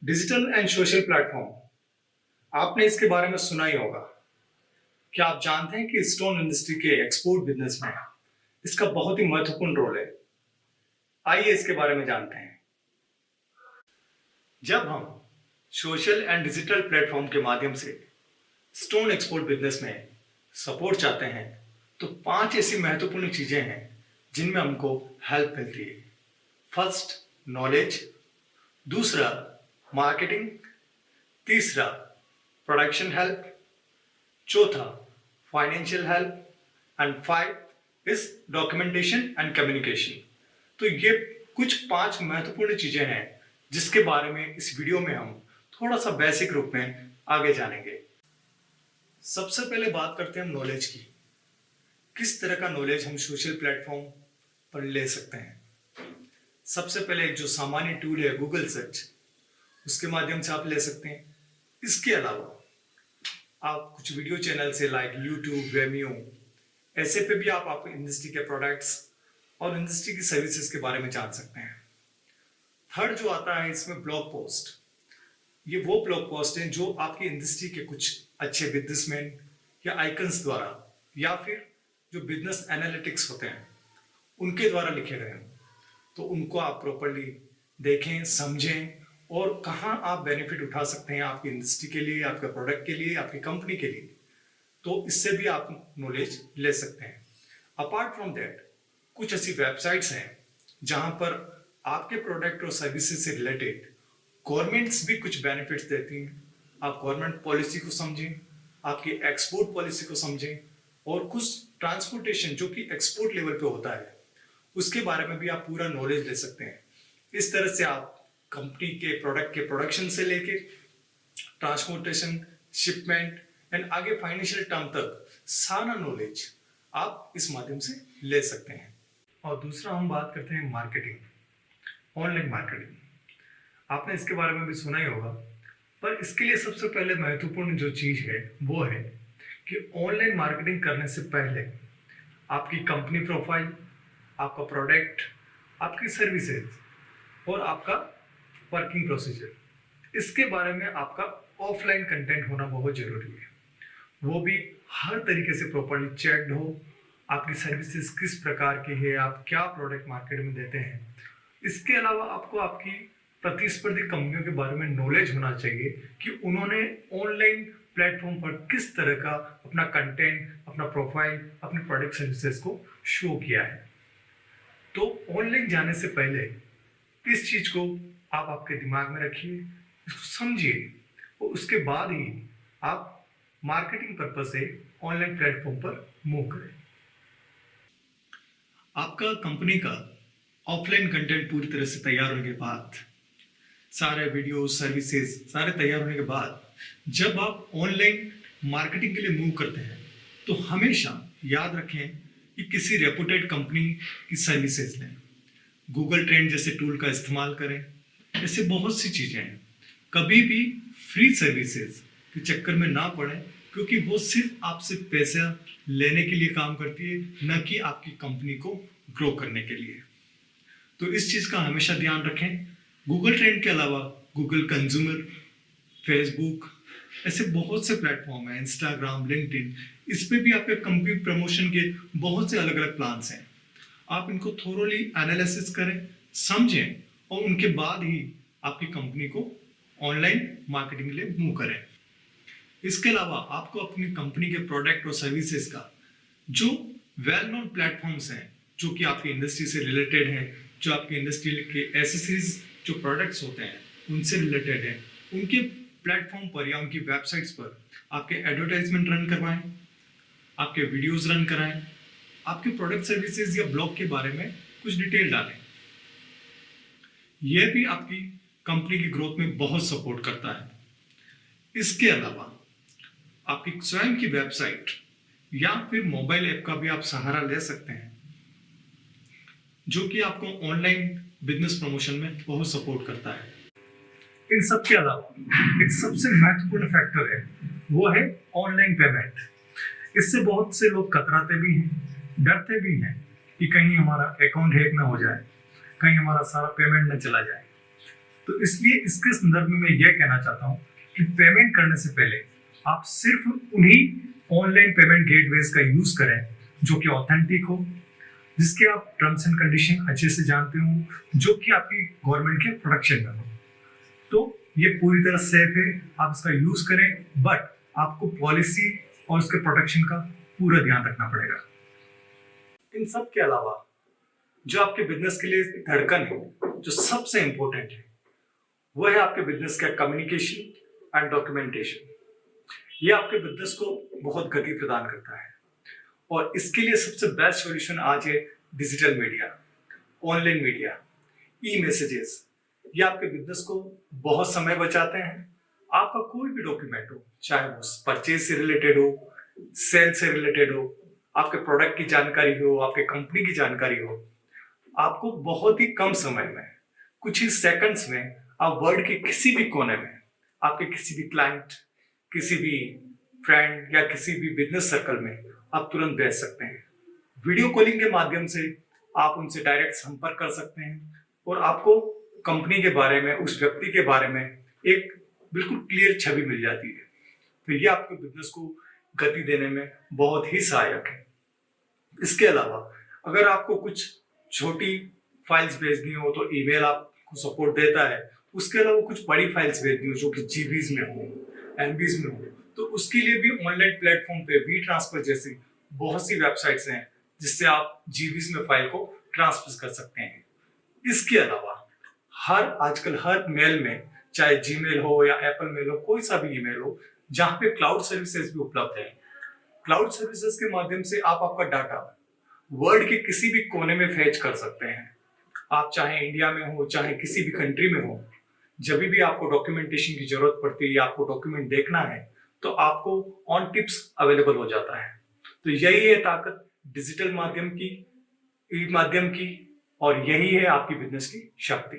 Digital and social platform, आपने इसके बारे में सुना ही होगा। क्या आप जानते हैं कि स्टोन इंडस्ट्री के एक्सपोर्ट बिजनेस में इसका बहुत ही महत्वपूर्ण रोल है। आइए इसके बारे में जानते हैं। जब हम सोशल एंड डिजिटल प्लेटफॉर्म के माध्यम से स्टोन एक्सपोर्ट बिजनेस में सपोर्ट चाहते हैं तो 5 ऐसी महत्वपूर्ण चीजें हैं जिनमें हमको हेल्प मिलती है। First, knowledge. दूसरा, मार्केटिंग। तीसरा, प्रोडक्शन हेल्प। चौथा, financial help. And 5 is documentation and communication. तो ये कुछ 5 महत्वपूर्ण चीजें हैं जिसके बारे में इस वीडियो में हम थोड़ा सा बेसिक रूप में आगे जानेंगे। सबसे पहले बात करते हैं हम नॉलेज की। किस तरह का नॉलेज हम सोशल प्लेटफॉर्म पर ले सकते हैं। सबसे पहले एक जो सामान्य टूल है गूगल सर्च, उसके माध्यम से आप ले सकते हैं। इसके अलावा आप कुछ वीडियो चैनल से लाइक यूट्यूब, वेमियो, ऐसे पे भी आप इंडस्ट्री के प्रोडक्ट्स और इंडस्ट्री की सर्विसेज के बारे में जान सकते हैं। थर्ड जो आता है इसमें ब्लॉग पोस्ट। ये वो ब्लॉग पोस्ट हैं जो आपकी इंडस्ट्री के कुछ अच्छे बिजनेसमैन या आइकन्स द्वारा या फिर जो बिजनेस एनालिटिक्स होते हैं उनके द्वारा लिखे गए हैं। तो उनको आप प्रॉपर्ली देखें, समझें और कहाँ आप बेनिफिट उठा सकते हैं आपकी इंडस्ट्री के लिए, आपके प्रोडक्ट के लिए, आपकी कंपनी के लिए। तो इससे भी आप नॉलेज ले सकते हैं। अपार्ट फ्रॉम दैट, कुछ ऐसी वेबसाइट्स हैं जहाँ पर आपके प्रोडक्ट और सर्विसेज से रिलेटेड गवर्नमेंट्स भी कुछ बेनिफिट्स देती हैं। आप गवर्नमेंट पॉलिसी को समझें, आपकी एक्सपोर्ट पॉलिसी को समझें और कुछ ट्रांसपोर्टेशन जो कि एक्सपोर्ट लेवल पे होता है उसके बारे में भी आप पूरा नॉलेज ले सकते हैं। इस तरह से आप कंपनी के प्रोडक्ट के प्रोडक्शन से लेके ट्रांसपोर्टेशन, शिपमेंट एंड आगे फाइनेंशियल टर्म तक सारा नॉलेज आप इस माध्यम से ले सकते हैं। और दूसरा हम बात करते हैं मार्केटिंग, ऑनलाइन मार्केटिंग। आपने इसके बारे में भी सुना ही होगा, पर इसके लिए सबसे पहले महत्वपूर्ण जो चीज़ है वो है कि ऑनलाइन मार्केटिंग करने से पहले आपकी कंपनी प्रोफाइल, आपका प्रोडक्ट, आपकी सर्विसेज और आपका वर्किंग प्रोसीजर, इसके बारे में आपका ऑफलाइन कंटेंट होना बहुत जरूरी है। वो भी हर तरीके से प्रॉपर्ली चेक्ड हो। आपकी सर्विसेज किस प्रकार की है, आप क्या प्रोडक्ट मार्केट में देते हैं। इसके अलावा आपको आपकी प्रतिस्पर्धी कंपनियों के बारे में नॉलेज होना चाहिए कि उन्होंने ऑनलाइन प्लेटफॉर्म पर किस तरह का अपना कंटेंट, अपना प्रोफाइल, अपने प्रोडक्ट सर्विसेज को शो किया है। तो ऑनलाइन जाने से पहले इस चीज को आप आपके दिमाग में रखिए, इसको समझिए और उसके बाद ही आप मार्केटिंग पर्पस से ऑनलाइन प्लेटफॉर्म पर मूव करें। आपका कंपनी का ऑफलाइन कंटेंट पूरी तरह से तैयार होने के बाद, सारे वीडियो, सर्विसेज सारे तैयार होने के बाद, जब आप ऑनलाइन मार्केटिंग के लिए मूव करते हैं तो हमेशा याद रखें कि किसी रेपुटेड कंपनी की सर्विसेज लें। गूगल ट्रेंड जैसे टूल का इस्तेमाल करें। ऐसे बहुत सी चीज़ें हैं। कभी भी फ्री सर्विसेज के चक्कर में ना पड़ें, क्योंकि वो सिर्फ आपसे पैसा लेने के लिए काम करती है, न कि आपकी कंपनी को ग्रो करने के लिए। तो इस चीज़ का हमेशा ध्यान रखें। गूगल ट्रेंड के अलावा गूगल कंज्यूमर, फेसबुक, ऐसे बहुत से प्लेटफॉर्म हैं, इंस्टाग्राम, लिंक्डइन, इस पे भी आपके कंपनी प्रमोशन के बहुत से अलग अलग प्लान्स हैं। आप इनको थोरोली एनालिसिस करें, समझें और उनके बाद ही आपकी कंपनी को ऑनलाइन मार्केटिंग के लिए मूव करें। इसके अलावा आपको अपनी कंपनी के प्रोडक्ट और सर्विसेज का जो वेल नोन प्लेटफॉर्म्स हैं जो कि आपकी इंडस्ट्री से रिलेटेड हैं, जो आपकी इंडस्ट्री के एसेसरीज जो प्रोडक्ट्स होते हैं उनसे रिलेटेड है, उनके प्लेटफॉर्म पर या उनकी वेबसाइट्स पर आपके एडवर्टाइजमेंट रन करवाएं, आपके वीडियोस रन कराएं, आपके प्रोडक्ट सर्विसेज या ब्लॉग के बारे में कुछ डिटेल डालें। यह भी आपकी कंपनी की ग्रोथ में बहुत सपोर्ट करता है। इसके अलावा आपकी स्वयं की वेबसाइट या फिर मोबाइल ऐप का भी आप सहारा ले सकते हैं, जो कि आपको ऑनलाइन बिजनेस प्रमोशन में बहुत सपोर्ट करता है। इन सब के अलावा एक सबसे महत्वपूर्ण फैक्टर है, वो है ऑनलाइन पेमेंट। इससे बहुत से लोग कतराते भी हैं, डरते भी हैं कि कहीं हमारा अकाउंट हैक ना हो जाए, कहीं हमारा सारा पेमेंट न चला जाए। तो इसलिए इसके संदर्भ में मैं यह कहना चाहता हूँ कि पेमेंट करने से पहले आप सिर्फ उन्हीं ऑनलाइन पेमेंट गेटवेज का यूज करें जो कि ऑथेंटिक हो, जिसके आप टर्म्स एंड कंडीशन अच्छे से जानते हो, जो कि आपकी गवर्नमेंट के प्रोटेक्शन में हो। तो ये पूरी तरह सेफ है, आप इसका यूज करें, बट आपको पॉलिसी और उसके प्रोटेक्शन का पूरा ध्यान रखना पड़ेगा। इन सब के अलावा जो आपके बिजनेस के लिए धड़कन है, जो सबसे इंपॉर्टेंट है, वो है आपके बिजनेस का कम्युनिकेशन एंड डॉक्यूमेंटेशन। ये आपके बिजनेस को बहुत गति प्रदान करता है और इसके लिए सबसे बेस्ट सॉल्यूशन आज है डिजिटल मीडिया, ऑनलाइन मीडिया, ई मैसेजेस। ये आपके बिजनेस को बहुत समय बचाते हैं। आपका कोई भी डॉक्यूमेंट हो, चाहे वो परचेज से रिलेटेड हो, सेल से रिलेटेड हो, आपके प्रोडक्ट की जानकारी हो, आपके कंपनी की जानकारी हो, आपको बहुत ही कम समय में, कुछ ही सेकंड्स में, आप वर्ल्ड के किसी भी कोने में आपके किसी भी क्लाइंट, किसी भी फ्रेंड या किसी भी बिजनेस सर्कल में आप तुरंत भेज सकते हैं। वीडियो कॉलिंग के माध्यम से आप उनसे डायरेक्ट संपर्क कर सकते हैं और आपको कंपनी के बारे में, उस व्यक्ति के बारे में एक बिल्कुल क्लियर छवि मिल जाती है। तो ये आपके बिजनेस को गति देने में बहुत ही सहायक है। इसके अलावा अगर आपको कुछ छोटी फाइल्स भेजनी हो तो ईमेल आपको सपोर्ट देता है। उसके अलावा कुछ बड़ी फाइल्स भेजनी हो जो कि जीबीज में हो, एमबीज में हो, तो उसके लिए भी ऑनलाइन प्लेटफॉर्म पे वी ट्रांसफर जैसी बहुत सी वेबसाइट्स हैं जिससे आप जीबीज में फाइल को ट्रांसफर कर सकते हैं। इसके अलावा आजकल हर मेल में, चाहे जीमेल हो या एप्पल मेल हो, कोई सा भी ईमेल हो, जहां पे क्लाउड सर्विसेज भी उपलब्ध है। क्लाउड सर्विसेज के माध्यम से आप आपका डाटा वर्ल्ड के किसी भी कोने में फेच कर सकते हैं। आप चाहे इंडिया में हो, चाहे किसी भी कंट्री में हो, जब भी आपको डॉक्यूमेंटेशन की जरूरत पड़ती है या आपको डॉक्यूमेंट देखना है तो आपको ऑन टिप्स अवेलेबल हो जाता है। तो यही है ताकत डिजिटल माध्यम की, ई माध्यम की, और यही है आपकी बिजनेस की शक्ति।